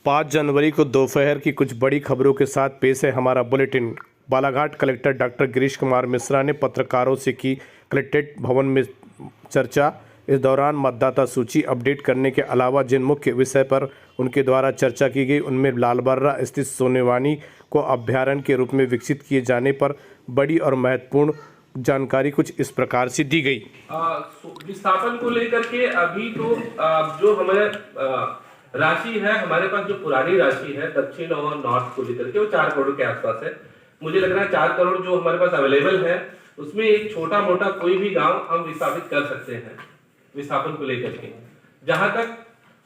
5 जनवरी को दोपहर की कुछ बड़ी खबरों के साथ पेश है हमारा bulletin. Balaghat collector doctor Girish Kumar Mishra ने पत्रकारों से की कलेक्ट्रेट भवन में चर्चा। इस दौरान मतदाता सूची अपडेट करने के अलावा जिन मुख्य विषय पर उनके द्वारा चर्चा की गई उनमें लालबर्रा स्थित सोनेवानी को अभ्यारण्य के रूप में विकसित किए जाने पर बड़ी और महत्वपूर्ण जानकारी कुछ इस प्रकार से दी गई। विस्थापन को लेकर के अभी तो जो हमारे राशि है, हमारे पास जो पुरानी राशि है दक्षिण और नॉर्थ को लेकर के वो 4 करोड़ के आसपास है। मुझे लग रहा है 4 करोड़ जो हमारे पास अवेलेबल है उसमें एक छोटा मोटा कोई भी गांव हम विस्थापित कर सकते हैं विस्थापन को लेकर के। जहां तक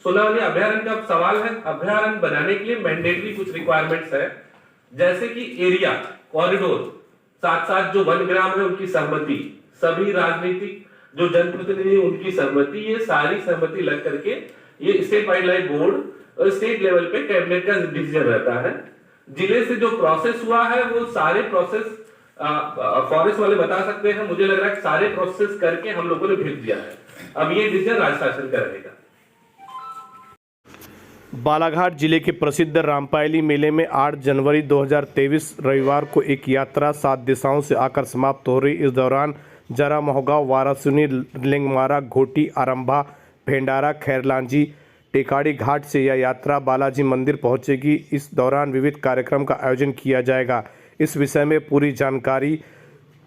सोनावनी अभ्यारण्य का सवाल है, अभ्यारण्य बनाने के लिए मैंडेटरी कुछ रिक्वायरमेंट्स है, जैसे कि एरिया, कॉरिडोर, साथ साथ जो वनग्राम है उनकी सहमति, सभी राजनीतिक जो जनप्रतिनिधि उनकी सहमति, ये सारी सहमति लग करके ये स्टेट वाइल्ड लाइफ बोर्ड और स्टेट लेवल पे कैबिनेट का डिसीजन रहता है। जिले से जो प्रोसेस हुआ है वो सारे प्रोसेस फॉरेस्ट वाले बता सकते हैं। मुझे लग रहा है कि सारे प्रोसेस करके हम लोगों ने भेज दिया है। अब ये डिसीजन राज्य शासन का रहेगा। बालाघाट जिले के प्रसिद्ध रामपायली मेले में 8 जनवरी 2023 रविवार को एक यात्रा 7 दिशाओं से आकर समाप्त हो रही। इस दौरान जरा मोहगांव, वारासुनी, लिंगमारा, घोटी, आरंभा, भेंडारा, खैरलांजी, टेकाड़ी घाट से यह यात्रा बालाजी मंदिर पहुंचेगी। इस दौरान विविध कार्यक्रम का आयोजन किया जाएगा। इस विषय में पूरी जानकारी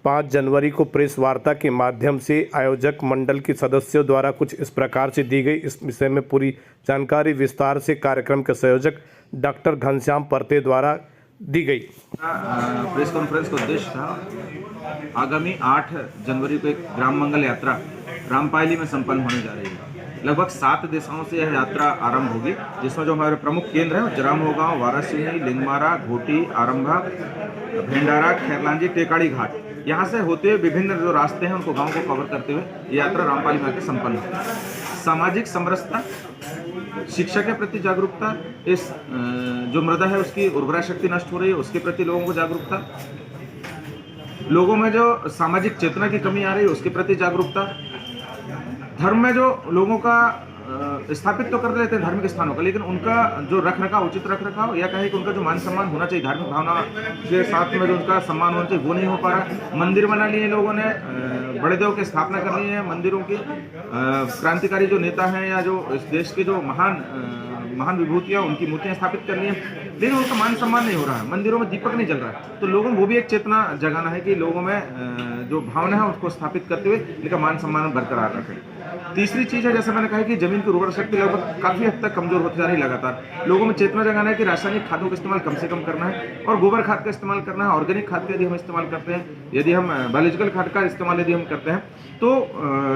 5 जनवरी को प्रेस वार्ता के माध्यम से आयोजक मंडल के सदस्यों द्वारा कुछ इस प्रकार से दी गई। इस विषय में पूरी जानकारी विस्तार से कार्यक्रम के संयोजक डॉक्टर घनश्याम परते द्वारा दी गई। प्रेस कॉन्फ्रेंस का उद्देश्य था आगामी 8 जनवरी को एक ग्राम मंगल यात्रा रामपायली में संपन्न होने जा रही है। लगभग 7 दिशाओं से यह यात्रा आरंभ होगी, जिसमें जो हमारे प्रमुख केंद्र हैं जरा मोहगांव, वारासिनी, लिंगमारा, घोटी, आरंभा, भेंडारा, खैरलांजी, टेकाड़ी घाट, यहाँ से होते हुए विभिन्न जो रास्ते हैं उनको गांव को कवर करते हुए ये यात्रा रामपायली में आकर संपन्न होगी। सामाजिक समरसता, शिक्षा के प्रति जागरूकता, इस जो मृदा है उसकी उर्वरा शक्ति नष्ट हो रही है उसके प्रति लोगों को जागरूकता, लोगों में जो सामाजिक चेतना की कमी आ रही है उसके प्रति जागरूकता, धर्म में जो लोगों का स्थापित तो कर लेते हैं धार्मिक स्थानों का, लेकिन उनका जो रख रखाव, उचित रख रखाव या कहे कि उनका जो मान सम्मान होना चाहिए, धार्मिक भावना के साथ में जो उनका सम्मान होना चाहिए वो नहीं हो पा रहा। मंदिर बना लिए लोगों ने, बड़े देव की स्थापना कर ली है, मंदिरों की क्रांतिकारी जो नेता हैं या जो इस देश के जो महान विभूतियाँ उनकी मूर्तियाँ स्थापित कर ली हैं, लेकिन उनका मान सम्मान नहीं हो रहा है, मंदिरों में दीपक नहीं जल रहा है। तो लोगों को वो भी एक चेतना जगाना है कि लोगों में जो भावना है उसको स्थापित करते हुए इनका मान सम्मान बरकरार रखें। तीसरी चीज है, जैसे मैंने कहा कि जमीन की उर्वरा शक्ति लगभग काफी हद तक कमजोर होती जा रही है। लगातार लोगों में चेतना जगाना है कि रासायनिक खादों का इस्तेमाल कम से कम करना है और गोबर खाद का इस्तेमाल करना है। ऑर्गेनिक खाद का यदि हम इस्तेमाल करते हैं, यदि हम बायोलॉजिकल खाद का इस्तेमाल यदि हम करते हैं तो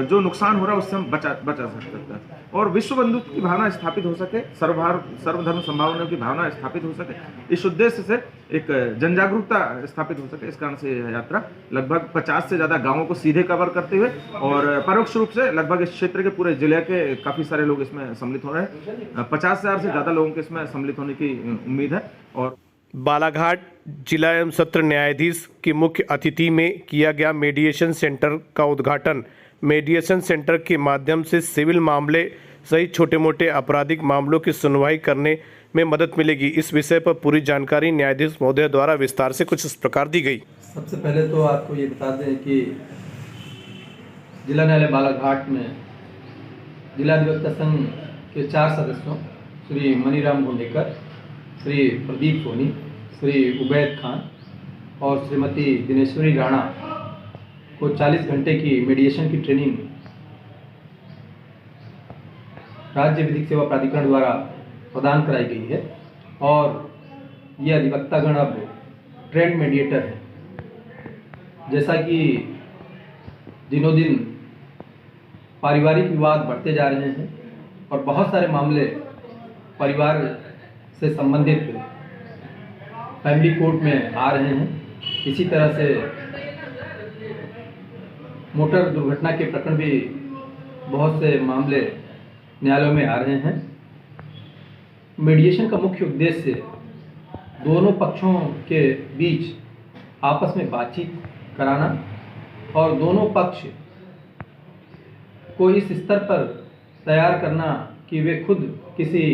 जो नुकसान हो रहा है उससे हम बचा सकते हैं और विश्व बंधुत्व की भावना स्थापित हो सके, सर्वधर्म संभावना की भावना स्थापित हो सके, इस उद्देश्य से एक जन जागरूकता स्थापित हो सके। इस कारण से यह यात्रा लगभग 50 से ज्यादा गांवों को सीधे कवर करते हुए और परोक्ष रूप से लगभग इस क्षेत्र के पूरे जिले के काफी सारे लोग इसमें सम्मिलित हो रहे हैं। 50,000 से ज्यादा लोगों के इसमें सम्मिलित होने की उम्मीद है। और बालाघाट जिला एवं सत्र न्यायाधीश के मुख्य अतिथि में किया गया मीडिएशन सेंटर का उद्घाटन। मीडिएशन सेंटर के माध्यम से सिविल मामले सहित छोटे मोटे आपराधिक मामलों की सुनवाई करने में मदद मिलेगी। इस विषय पर पूरी जानकारी न्यायाधीश महोदय द्वारा विस्तार से कुछ इस प्रकार दी गई। सबसे पहले तो आपको ये बता दें कि जिला न्यायालय बालाघाट में जिला अधिवक्ता संघ के 4 सदस्यों श्री मनीराम गोंडेकर, श्री प्रदीप सोनी, श्री उबैद खान और श्रीमती दिनेश्वरी राणा को 40 घंटे की मीडिएशन की ट्रेनिंग राज्य विधिक सेवा प्राधिकरण द्वारा प्रदान कराई गई है और ये अधिवक्तागण अब ट्रेंड मीडिएटर हैं। जैसा कि दिनों दिन पारिवारिक विवाद बढ़ते जा रहे हैं और बहुत सारे मामले परिवार से संबंधित फैमिली कोर्ट में आ रहे हैं, इसी तरह से मोटर दुर्घटना के प्रकरण भी बहुत से मामले न्यायालयों में आ रहे हैं। मीडिएशन का मुख्य उद्देश्य दोनों पक्षों के बीच आपस में बातचीत कराना और दोनों पक्ष को इस स्तर पर तैयार करना कि वे खुद किसी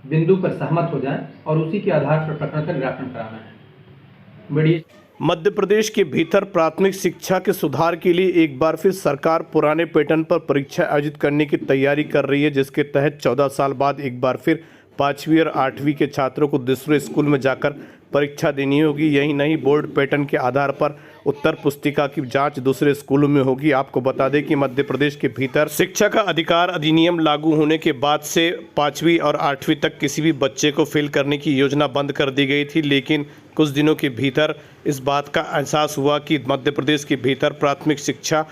बिंदु पर सहमत हो जाएं और उसी के आधार पर प्रकरण का निराकरण कराना है। मीडिएशन मध्य प्रदेश के भीतर प्राथमिक शिक्षा के सुधार के लिए एक बार फिर सरकार पुराने पैटर्न पर परीक्षा आयोजित करने की तैयारी कर रही है, जिसके तहत 14 साल बाद एक बार फिर 5वीं और 8वीं के छात्रों को दूसरे स्कूल में जाकर परीक्षा देनी होगी। यही नहीं, बोर्ड पैटर्न के आधार पर उत्तर पुस्तिका की जांच दूसरे स्कूलों में होगी। आपको बता दें कि मध्य प्रदेश के भीतर शिक्षा का अधिकार अधिनियम लागू होने के बाद से 5वीं और 8वीं तक किसी भी बच्चे को फेल करने की योजना बंद कर दी गई थी, लेकिन कुछ दिनों के भीतर इस बात का एहसास हुआ कि मध्य प्रदेश के भीतर प्राथमिक शिक्षा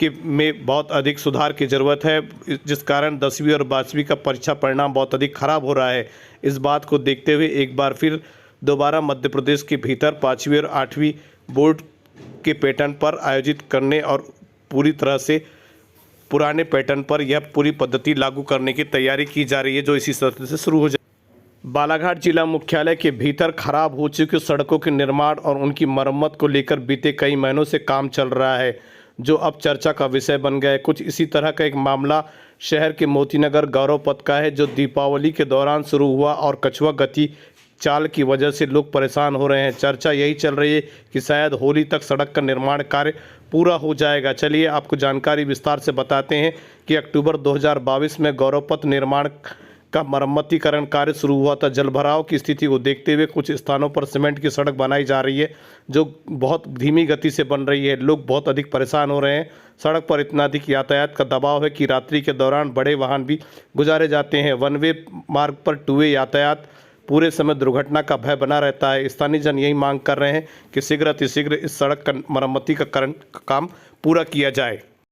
में बहुत अधिक सुधार की ज़रूरत है, जिस कारण 10वीं और 12वीं का परीक्षा परिणाम बहुत अधिक खराब हो रहा है। इस बात को देखते हुए एक बार फिर दोबारा मध्य प्रदेश के भीतर 5वीं और 8वीं बोर्ड के पैटर्न पर आयोजित करने और पूरी तरह से पुराने पैटर्न पर यह पूरी पद्धति लागू करने की तैयारी की जा रही है, जो इसी सत्र से शुरू हो जाए। बालाघाट जिला मुख्यालय के भीतर खराब हो चुकी सड़कों के निर्माण और उनकी मरम्मत को लेकर बीते कई महीनों से काम चल रहा है, जो अब चर्चा का विषय बन गया है। कुछ इसी तरह का एक मामला शहर के मोतीनगर गौरव पथ का है, जो दीपावली के दौरान शुरू हुआ और कछुआ गति चाल की वजह से लोग परेशान हो रहे हैं। चर्चा यही चल रही है कि शायद होली तक सड़क का निर्माण कार्य पूरा हो जाएगा। चलिए आपको जानकारी विस्तार से बताते हैं कि अक्टूबर 2022 में गौरव पथ निर्माण का मरम्मतीकरण कार्य शुरू हुआ था। जलभराव की स्थिति को देखते हुए कुछ स्थानों पर सीमेंट की सड़क बनाई जा रही है, जो बहुत धीमी गति से बन रही है। लोग बहुत अधिक परेशान हो रहे हैं। सड़क पर इतना अधिक यातायात का दबाव है कि रात्रि के दौरान बड़े वाहन भी गुजारे जाते हैं। वन वे मार्ग पर टू वे यातायात पूरे समय दुर्घटना का भय बना रहता है। स्थानीय जन यही मांग कर रहे हैं कि शीघ्र अतिशीघ्र इस सड़क का मरम्मती का काम पूरा किया जाए।